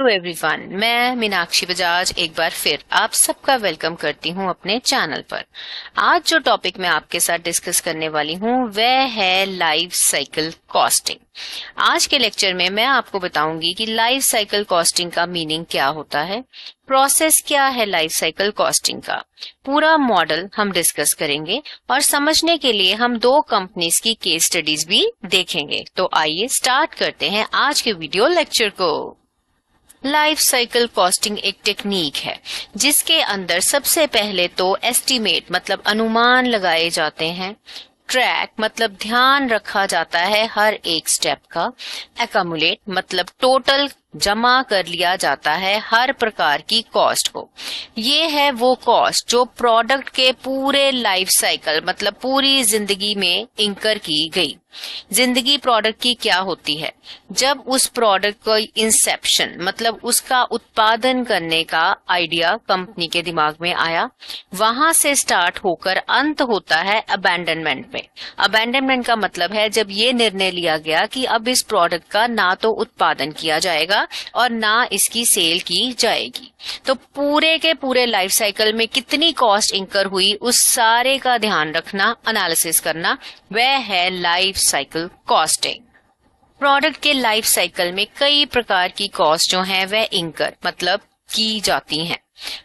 Hello everyone, मैं मीनाक्षी बजाज एक बार फिर आप सबका वेलकम करती हूं अपने चैनल पर। आज जो टॉपिक मैं आपके साथ डिस्कस करने वाली हूं वह है लाइफ साइकिल कॉस्टिंग। आज के लेक्चर में मैं आपको बताऊंगी कि लाइफ साइकिल कॉस्टिंग का मीनिंग क्या होता है, प्रोसेस क्या है लाइफ साइकिल कॉस्टिंग का, पूरा मॉडल हम डिस्कस करेंगे और समझने के लिए हम दो कंपनीज की केस स्टडीज भी देखेंगे। तो आइए स्टार्ट करते हैं आज के वीडियो लेक्चर को। लाइफ साइकिल कॉस्टिंग एक टेक्निक है जिसके अंदर सबसे पहले तो एस्टीमेट मतलब अनुमान लगाए जाते हैं, ट्रैक मतलब ध्यान रखा जाता है हर एक स्टेप का, एक्यूमुलेट मतलब टोटल जमा कर लिया जाता है हर प्रकार की कॉस्ट को। ये है वो कॉस्ट जो प्रोडक्ट के पूरे लाइफ साइकिल मतलब पूरी जिंदगी में इंकर की गई। जिंदगी प्रोडक्ट की क्या होती है? जब उस प्रोडक्ट को इंसेप्शन मतलब उसका उत्पादन करने का आइडिया कंपनी के दिमाग में आया, वहां से स्टार्ट होकर अंत होता है अबैंडनमेंट में। अबैंडनमेंट का मतलब है जब ये निर्णय लिया गया कि अब इस प्रोडक्ट का ना तो उत्पादन किया जाएगा और ना इसकी सेल की जाएगी। तो पूरे के पूरे लाइफ साइकिल में कितनी कॉस्ट इंकर हुई उस सारे का ध्यान रखना, एनालिसिस करना, वह है लाइफ साइकिल कॉस्टिंग। प्रोडक्ट के लाइफ साइकिल में कई प्रकार की कॉस्ट जो है वह इंकर मतलब की जाती हैं।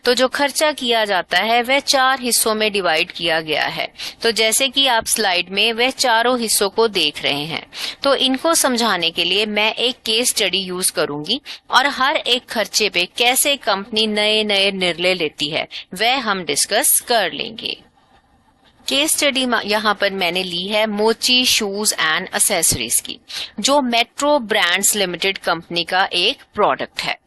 तो जो खर्चा किया जाता है वह 4 हिस्सों में डिवाइड किया गया है। तो जैसे कि आप स्लाइड में वह चारों हिस्सों को देख रहे हैं, तो इनको समझाने के लिए मैं एक केस स्टडी यूज करूंगी और हर एक खर्चे पे कैसे कंपनी नए नए निर्णय लेती है वह हम डिस्कस कर लेंगे। केस स्टडी यहाँ पर मैंने ली है मोची शूज एंड एसेसरीज की, जो मेट्रो ब्रांड्स लिमिटेड कंपनी का एक प्रोडक्ट है।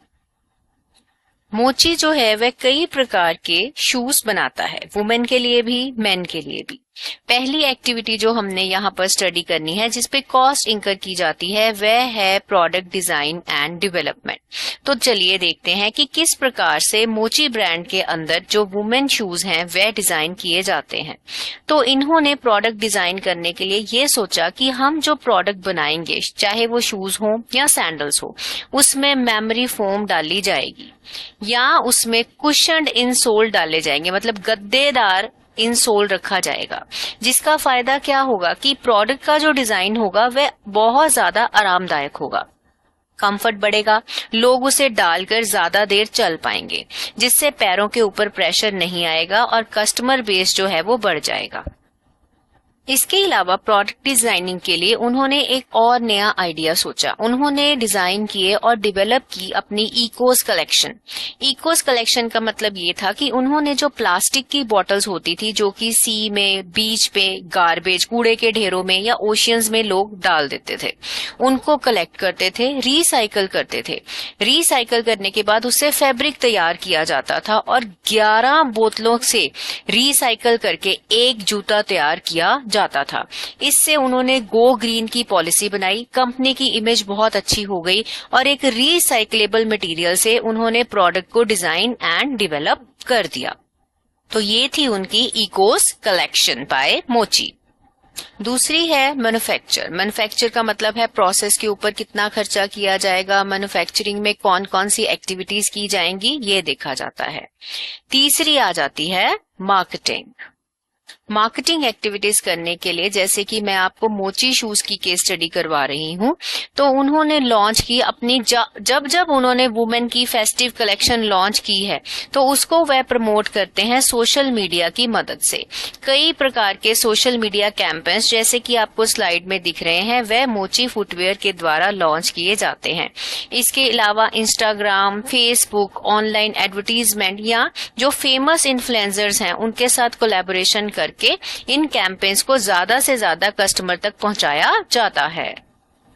मोची जो है वह कई प्रकार के शूज बनाता है, वुमेन के लिए भी मेन के लिए भी। पहली एक्टिविटी जो हमने यहाँ पर स्टडी करनी है जिसपे कॉस्ट इंकर की जाती है वह है प्रोडक्ट डिजाइन एंड डेवलपमेंट। तो चलिए देखते हैं कि किस प्रकार से मोची ब्रांड के अंदर जो वुमेन शूज हैं वह डिजाइन किए जाते हैं। तो इन्होंने प्रोडक्ट डिजाइन करने के लिए ये सोचा कि हम जो प्रोडक्ट बनाएंगे, चाहे वो शूज हो या सैंडल्स हो, उसमें मेमोरी फोम डाली जाएगी या उसमें कुशन्ड इंसोल डाले जाएंगे मतलब गद्देदार इंसोल रखा जाएगा। जिसका फायदा क्या होगा कि प्रोडक्ट का जो डिजाइन होगा वह बहुत ज्यादा आरामदायक होगा, कंफर्ट बढ़ेगा, लोग उसे डालकर ज्यादा देर चल पाएंगे, जिससे पैरों के ऊपर प्रेशर नहीं आएगा और कस्टमर बेस जो है वो बढ़ जाएगा। इसके अलावा प्रोडक्ट डिजाइनिंग के लिए उन्होंने एक और नया आइडिया सोचा। उन्होंने डिजाइन किए और डेवलप की अपनी इकोस कलेक्शन। इकोस कलेक्शन का मतलब ये था कि उन्होंने जो प्लास्टिक की बॉटल्स होती थी जो कि सी में, बीच पे, गार्बेज कूड़े के ढेरों में या ओशियंस में लोग डाल देते थे, उनको कलेक्ट करते थे, रिसाइकल करते थे। रिसाइकल करने के बाद उससे फैब्रिक तैयार किया जाता था और 11 बोतलों से रिसाइकल करके एक जूता तैयार किया जाता था। इससे उन्होंने गो ग्रीन की पॉलिसी बनाई, कंपनी की इमेज बहुत अच्छी हो गई और एक रिसाइक्लेबल मटेरियल से उन्होंने प्रोडक्ट को डिजाइन एंड डेवलप कर दिया। तो ये थी उनकी इकोस कलेक्शन बाय मोची। दूसरी है मैन्युफैक्चर। मैन्युफैक्चर का मतलब है प्रोसेस के ऊपर कितना खर्चा किया जाएगा, मैन्युफैक्चरिंग में कौन कौन सी एक्टिविटीज की जाएंगी ये देखा जाता है। तीसरी आ जाती है मार्केटिंग। मार्केटिंग एक्टिविटीज करने के लिए, जैसे कि मैं आपको मोची शूज की केस स्टडी करवा रही हूँ, तो उन्होंने लॉन्च की अपनी जब उन्होंने वुमेन की फेस्टिव कलेक्शन लॉन्च की है तो उसको वह प्रमोट करते हैं सोशल मीडिया की मदद से। कई प्रकार के सोशल मीडिया कैंपेन्स जैसे कि आपको स्लाइड में दिख रहे हैं वह मोची फुटवेयर के द्वारा लॉन्च किए जाते हैं। इसके अलावा इंस्टाग्राम, फेसबुक, ऑनलाइन एडवर्टीजमेंट या जो फेमस इन्फ्लुएंसर्स हैं उनके साथ कोलैबोरेशन करके इन कैंपेन्स को ज्यादा से ज्यादा कस्टमर तक पहुंचाया जाता है।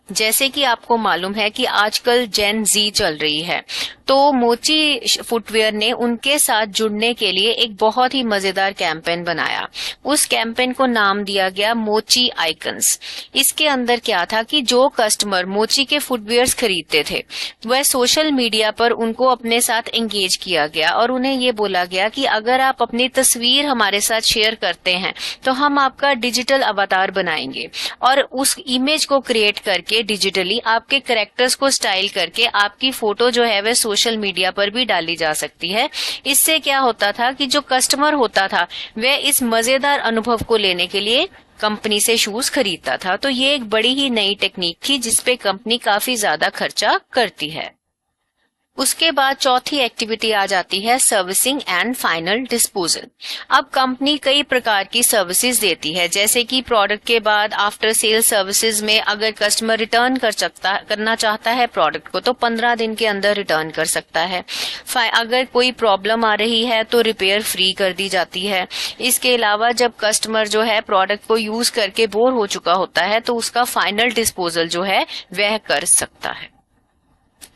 जैसे कि आपको मालूम है कि आजकल जेन जी चल रही है, तो मोची फुटवेयर ने उनके साथ जुड़ने के लिए एक बहुत ही मजेदार कैंपेन बनाया। उस कैंपेन को नाम दिया गया मोची आइकन्स। इसके अंदर क्या था कि जो कस्टमर मोची के फुटवेयर्स खरीदते थे वह सोशल मीडिया पर उनको अपने साथ एंगेज किया गया और उन्हें ये बोला गया कि अगर आप अपनी तस्वीर हमारे साथ शेयर करते हैं तो हम आपका डिजिटल अवतार बनाएंगे और उस इमेज को क्रिएट करके डिजिटली आपके कैरेक्टर्स को स्टाइल करके आपकी फोटो जो है वह सोशल मीडिया पर भी डाली जा सकती है। इससे क्या होता था कि जो कस्टमर होता था वह इस मजेदार अनुभव को लेने के लिए कंपनी से शूज खरीदता था। तो ये एक बड़ी ही नई टेक्निक थी जिसपे कंपनी काफी ज्यादा खर्चा करती है। उसके बाद चौथी एक्टिविटी आ जाती है सर्विसिंग एंड फाइनल डिस्पोजल। अब कंपनी कई प्रकार की सर्विसेज देती है, जैसे कि प्रोडक्ट के बाद आफ्टर सेल सर्विसेज में अगर कस्टमर रिटर्न करना चाहता है प्रोडक्ट को तो 15 दिन के अंदर रिटर्न कर सकता है। अगर कोई प्रॉब्लम आ रही है तो रिपेयर फ्री कर दी जाती है। इसके अलावा जब कस्टमर जो है प्रोडक्ट को यूज करके बोर हो चुका होता है तो उसका फाइनल डिस्पोजल जो है वह कर सकता है।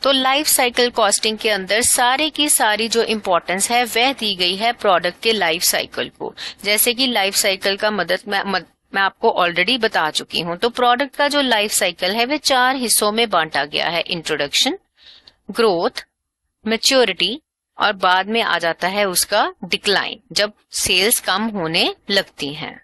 तो लाइफ साइकिल कॉस्टिंग के अंदर सारी की सारी जो इम्पोर्टेंस है वह दी गई है प्रोडक्ट के लाइफ साइकिल को। जैसे कि लाइफ साइकिल का मैं आपको ऑलरेडी बता चुकी हूँ। तो प्रोडक्ट का जो लाइफ साइकिल है वह 4 हिस्सों में बांटा गया है, इंट्रोडक्शन, ग्रोथ, मैच्योरिटी और बाद में आ जाता है उसका डिक्लाइन, जब सेल्स कम होने लगती हैं।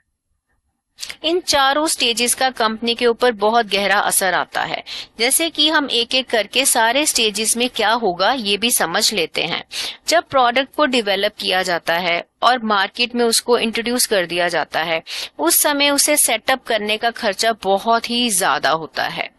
इन चारों स्टेजेस का कंपनी के ऊपर बहुत गहरा असर आता है। जैसे कि हम एक एक करके सारे स्टेजेस में क्या होगा ये भी समझ लेते हैं। जब प्रोडक्ट को डेवलप किया जाता है और मार्केट में उसको इंट्रोड्यूस कर दिया जाता है उस समय उसे सेटअप करने का खर्चा बहुत ही ज्यादा होता है।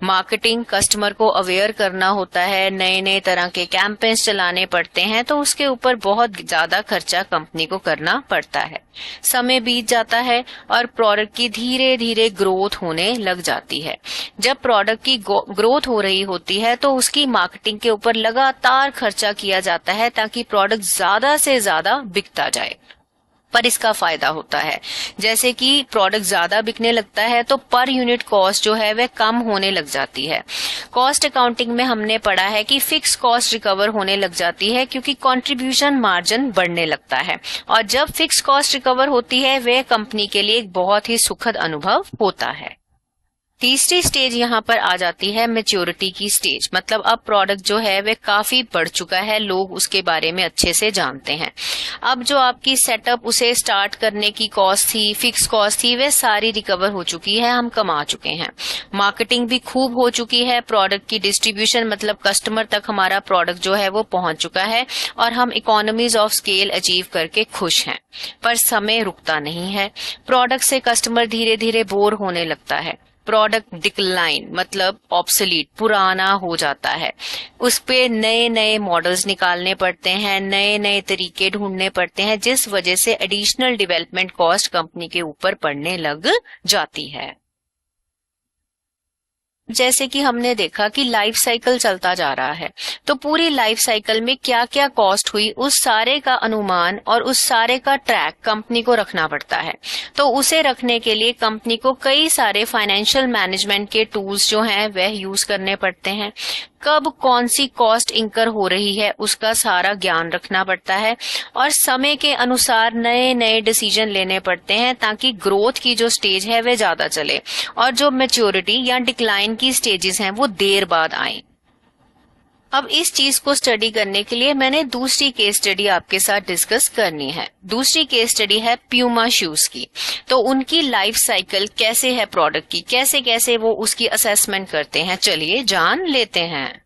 मार्केटिंग, कस्टमर को अवेयर करना होता है, नए नए तरह के कैंपेन्स चलाने पड़ते हैं, तो उसके ऊपर बहुत ज्यादा खर्चा कंपनी को करना पड़ता है। समय बीत जाता है और प्रोडक्ट की धीरे धीरे ग्रोथ होने लग जाती है। जब प्रोडक्ट की ग्रोथ हो रही होती है तो उसकी मार्केटिंग के ऊपर लगातार खर्चा किया जाता है ताकि प्रोडक्ट ज्यादा से ज्यादा बिकता जाए। पर इसका फायदा होता है, जैसे कि प्रोडक्ट ज्यादा बिकने लगता है तो पर यूनिट कॉस्ट जो है वह कम होने लग जाती है। कॉस्ट अकाउंटिंग में हमने पढ़ा है कि फिक्स कॉस्ट रिकवर होने लग जाती है क्योंकि कंट्रीब्यूशन मार्जिन बढ़ने लगता है और जब फिक्स कॉस्ट रिकवर होती है वह कंपनी के लिए एक बहुत ही सुखद अनुभव होता है। तीसरी स्टेज यहाँ पर आ जाती है मैच्योरिटी की स्टेज। मतलब अब प्रोडक्ट जो है वह काफी बढ़ चुका है, लोग उसके बारे में अच्छे से जानते हैं। अब जो आपकी सेटअप उसे स्टार्ट करने की कॉस्ट थी, फिक्स कॉस्ट थी, वह सारी रिकवर हो चुकी है, हम कमा चुके हैं। मार्केटिंग भी खूब हो चुकी है, प्रोडक्ट की डिस्ट्रीब्यूशन मतलब कस्टमर तक हमारा प्रोडक्ट जो है वो पहुंच चुका है और हम इकोनॉमीज ऑफ स्केल अचीव करके खुश हैं। पर समय रुकता नहीं है, प्रोडक्ट से कस्टमर धीरे धीरे बोर होने लगता है। प्रोडक्ट डिक्लाइन मतलब ऑब्सोलीट, पुराना हो जाता है। उस पे नए नए मॉडल्स निकालने पड़ते हैं, नए नए तरीके ढूंढने पड़ते हैं, जिस वजह से एडिशनल डेवलपमेंट कॉस्ट कंपनी के ऊपर पड़ने लग जाती है। जैसे कि हमने देखा कि लाइफ साइकिल चलता जा रहा है तो पूरी लाइफ साइकिल में क्या क्या कॉस्ट हुई उस सारे का अनुमान और उस सारे का ट्रैक कंपनी को रखना पड़ता है। तो उसे रखने के लिए कंपनी को कई सारे फाइनेंशियल मैनेजमेंट के टूल्स जो हैं वह यूज करने पड़ते हैं। कब कौन सी कॉस्ट इंकर हो रही है उसका सारा ज्ञान रखना पड़ता है और समय के अनुसार नए नए डिसीजन लेने पड़ते हैं ताकि ग्रोथ की जो स्टेज है वह ज्यादा चले और जो मैच्योरिटी या डिक्लाइन की स्टेजेस हैं वो देर बाद आए। अब इस चीज को स्टडी करने के लिए मैंने दूसरी केस स्टडी आपके साथ डिस्कस करनी है। दूसरी केस स्टडी है प्यूमा शूज की। तो उनकी लाइफ साइकिल कैसे है प्रोडक्ट की, कैसे कैसे वो उसकी असेसमेंट करते हैं, चलिए जान लेते हैं।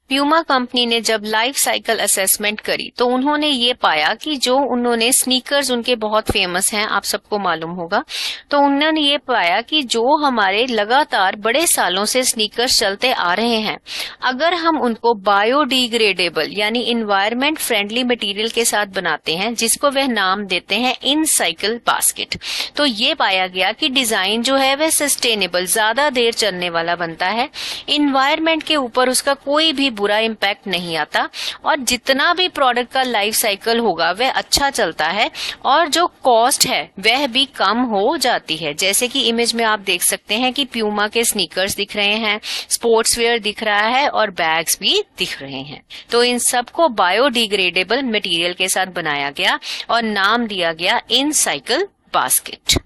प्यूमा कंपनी ने जब लाइफ साइकिल असेसमेंट करी तो उन्होंने ये पाया कि जो उन्होंने स्नीकर्स उनके बहुत फेमस हैं, आप सबको मालूम होगा, तो उन्होंने ये पाया कि जो हमारे लगातार बड़े सालों से स्नीकर्स चलते आ रहे हैं, अगर हम उनको बायोडिग्रेडेबल यानी इन्वायरमेंट फ्रेंडली मटेरियल के साथ बनाते हैं जिसको वह नाम देते हैं इन साइकिल बास्केट, तो ये पाया गया कि डिजाइन जो है वह सस्टेनेबल, ज्यादा देर चलने वाला बनता है, इन्वायरमेंट के ऊपर उसका कोई भी बुरा इम्पैक्ट नहीं आता और जितना भी प्रोडक्ट का लाइफ साइकिल होगा वह अच्छा चलता है और जो कॉस्ट है वह भी कम हो जाती है। जैसे कि इमेज में आप देख सकते हैं कि प्यूमा के स्नीकर्स दिख रहे हैं, स्पोर्ट्स वेयर दिख रहा है और बैग्स भी दिख रहे हैं। तो इन सबको बायोडिग्रेडेबल मटेरियल के साथ बनाया गया और नाम दिया गया इनसाइकिल बास्केट।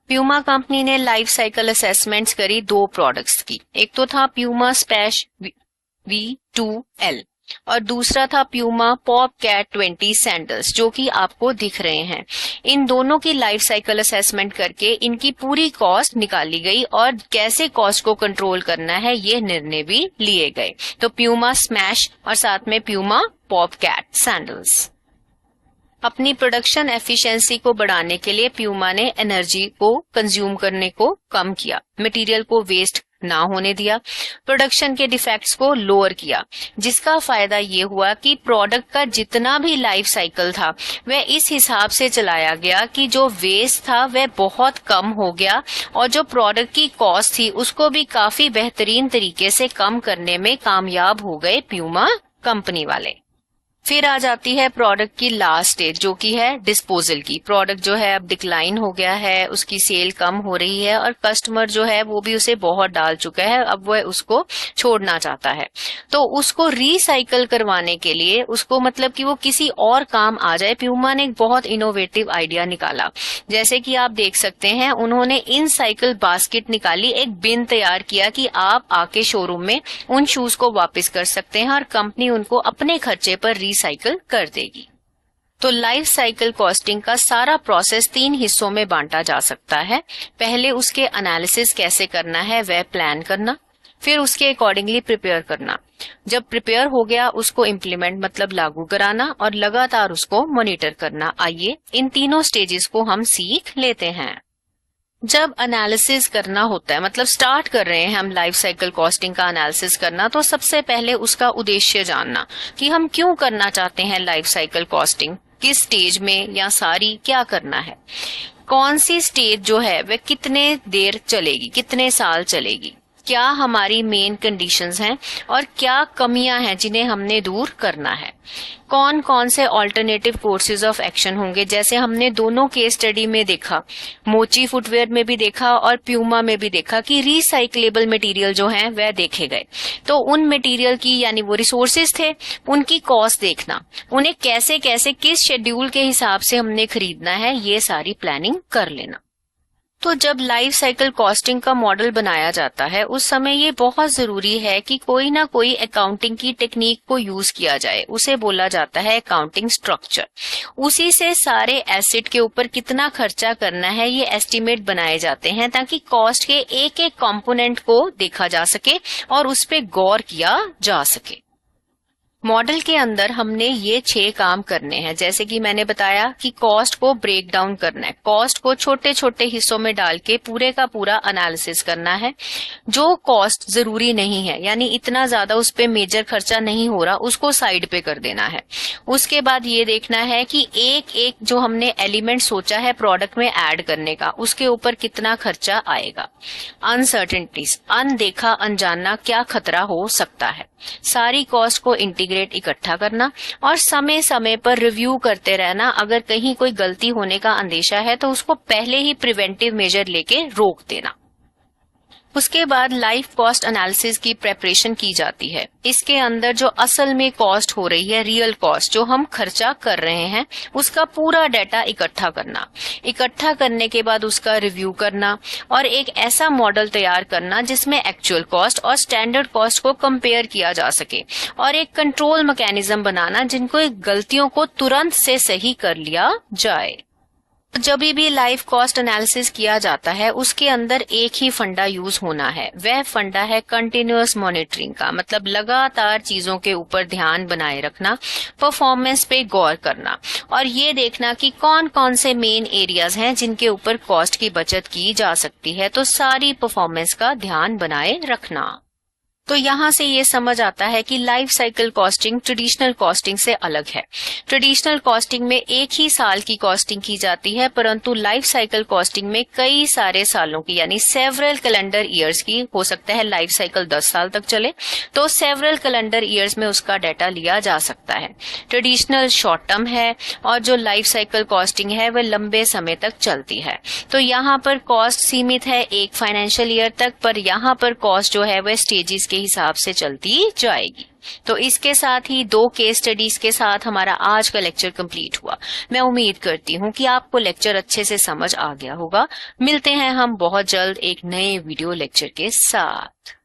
प्यूमा कंपनी ने लाइफ साइकिल असेसमेंट्स करी 2 प्रोडक्ट्स की। एक तो था प्यूमा स्पैश V2L और दूसरा था प्यूमा पॉप कैट 20 सैंडल्स, जो कि आपको दिख रहे हैं। इन दोनों की लाइफ साइकिल असेसमेंट करके इनकी पूरी कॉस्ट निकाली गई और कैसे कॉस्ट को कंट्रोल करना है ये निर्णय भी लिए गए। तो प्यूमा स्मैश और साथ में प्यूमा पॉप कैट सैंडल्स। अपनी प्रोडक्शन एफिशिएंसी को बढ़ाने के लिए प्यूमा ने एनर्जी को कंज्यूम करने को कम किया, मटेरियल को वेस्ट ना होने दिया, प्रोडक्शन के डिफेक्ट्स को लोअर किया, जिसका फायदा ये हुआ कि प्रोडक्ट का जितना भी लाइफ साइकिल था वह इस हिसाब से चलाया गया कि जो वेस्ट था वह बहुत कम हो गया और जो प्रोडक्ट की कॉस्ट थी उसको भी काफी बेहतरीन तरीके से कम करने में कामयाब हो गए प्यूमा कंपनी वाले। फिर आ जाती है प्रोडक्ट की लास्ट स्टेज, जो कि है डिस्पोजल की। प्रोडक्ट जो है अब डिक्लाइन हो गया है, उसकी सेल कम हो रही है और कस्टमर जो है वो भी उसे बहुत डाल चुका है, अब वह उसको छोड़ना चाहता है। तो उसको रिसाइकल करवाने के लिए, उसको मतलब कि वो किसी और काम आ जाए, प्यूमा ने एक बहुत इनोवेटिव आइडिया निकाला। जैसे कि आप देख सकते हैं उन्होंने इनसाइकिल बास्केट निकाली, एक बिन तैयार किया कि आप आके शोरूम में उन शूज को वापस कर सकते हैं और कंपनी उनको अपने खर्चे पर साइकिल कर देगी। तो लाइफ साइकिल कॉस्टिंग का सारा प्रोसेस 3 हिस्सों में बांटा जा सकता है। पहले उसके एनालिसिस कैसे करना है वह प्लान करना, फिर उसके अकॉर्डिंगली प्रिपेयर करना, जब प्रिपेयर हो गया उसको इम्प्लीमेंट मतलब लागू कराना और लगातार उसको मॉनिटर करना। आइए इन तीनों स्टेजेस को हम सीख लेते हैं। जब एनालिसिस करना होता है, मतलब स्टार्ट कर रहे हैं हम लाइफ साइकिल कॉस्टिंग का एनालिसिस करना, तो सबसे पहले उसका उद्देश्य जानना कि हम क्यों करना चाहते हैं लाइफ साइकिल कॉस्टिंग, किस स्टेज में या सारी क्या करना है, कौन सी स्टेज जो है वह कितने देर चलेगी, कितने साल चलेगी, क्या हमारी मेन कंडीशंस हैं और क्या कमियां हैं जिन्हें हमने दूर करना है, कौन कौन से ऑल्टरनेटिव कोर्सेज ऑफ एक्शन होंगे। जैसे हमने दोनों केस स्टडी में देखा, मोची फुटवेयर में भी देखा और प्यूमा में भी देखा कि रिसाइक्लेबल मटेरियल जो हैं वह देखे गए। तो उन मटेरियल की यानी वो रिसोर्सेज थे, उनकी कॉस्ट देखना, उन्हें कैसे कैसे किस शेड्यूल के हिसाब से हमने खरीदना है, ये सारी प्लानिंग कर लेना। तो जब लाइफ साइकिल कॉस्टिंग का मॉडल बनाया जाता है उस समय ये बहुत जरूरी है कि कोई ना कोई अकाउंटिंग की टेक्निक को यूज किया जाए, उसे बोला जाता है अकाउंटिंग स्ट्रक्चर। उसी से सारे एसेट के ऊपर कितना खर्चा करना है ये एस्टिमेट बनाए जाते हैं ताकि कॉस्ट के एक एक कंपोनेंट को देखा जा सके और उस पर गौर किया जा सके। मॉडल के अंदर हमने ये 6 काम करने हैं। जैसे कि मैंने बताया कि कॉस्ट को ब्रेक डाउन करना है, कॉस्ट को छोटे छोटे हिस्सों में डाल के पूरे का पूरा एनालिसिस करना है। जो कॉस्ट जरूरी नहीं है यानी इतना ज्यादा उस पे मेजर खर्चा नहीं हो रहा, उसको साइड पे कर देना है। उसके बाद ये देखना है कि एक एक जो हमने एलिमेंट सोचा है प्रोडक्ट में ऐड करने का, उसके ऊपर कितना खर्चा आएगा। अनसर्टेनिटीज, अनदेखा अनजाना क्या खतरा हो सकता है, सारी कॉस्ट को इंटीग्रेट इकट्ठा करना और समय समय पर रिव्यू करते रहना। अगर कहीं कोई गलती होने का अंदेशा है तो उसको पहले ही प्रिवेंटिव मेजर लेके रोक देना। उसके बाद लाइफ कॉस्ट एनालिसिस की प्रेपरेशन की जाती है। इसके अंदर जो असल में कॉस्ट हो रही है, रियल कॉस्ट जो हम खर्चा कर रहे हैं, उसका पूरा डाटा इकट्ठा करना। इकट्ठा करने के बाद उसका रिव्यू करना और एक ऐसा मॉडल तैयार करना जिसमें एक्चुअल कॉस्ट और स्टैंडर्ड कॉस्ट को कंपेयर किया जा सके और एक कंट्रोल मैकेनिज्म बनाना जिनको गलतियों को तुरंत से सही कर लिया जाए। जब भी लाइफ कॉस्ट एनालिसिस किया जाता है उसके अंदर एक ही फंडा यूज होना है, वह फंडा है कंटिन्यूअस मॉनिटरिंग का, मतलब लगातार चीजों के ऊपर ध्यान बनाए रखना, परफॉर्मेंस पे गौर करना और ये देखना कि कौन कौन से मेन एरियाज हैं जिनके ऊपर कॉस्ट की बचत की जा सकती है। तो सारी परफॉर्मेंस का ध्यान बनाए रखना। तो यहाँ से ये समझ आता है कि life cycle costing traditional costing से अलग है। ट्रेडिशनल कॉस्टिंग में एक ही साल की कॉस्टिंग की जाती है, परंतु लाइफ साइकिल कॉस्टिंग में कई सारे सालों की यानी सेवरल कैलेंडर ईयर्स की, हो सकता है लाइफ साइकिल 10 साल तक चले तो सेवरल कैलेंडर ईयर्स में उसका डाटा लिया जा सकता है। ट्रेडिशनल शॉर्ट टर्म है और जो लाइफ साइकिल कॉस्टिंग है वह लंबे समय तक चलती है। तो यहाँ पर कॉस्ट सीमित है एक फाइनेंशियल ईयर तक, पर यहाँ पर कॉस्ट जो है वह स्टेजेस के हिसाब से चलती जाएगी। तो इसके साथ ही 2 केस स्टडीज के साथ हमारा आज का लेक्चर कंप्लीट हुआ। मैं उम्मीद करती हूँ कि आपको लेक्चर अच्छे से समझ आ गया होगा। मिलते हैं हम बहुत जल्द एक नए वीडियो लेक्चर के साथ।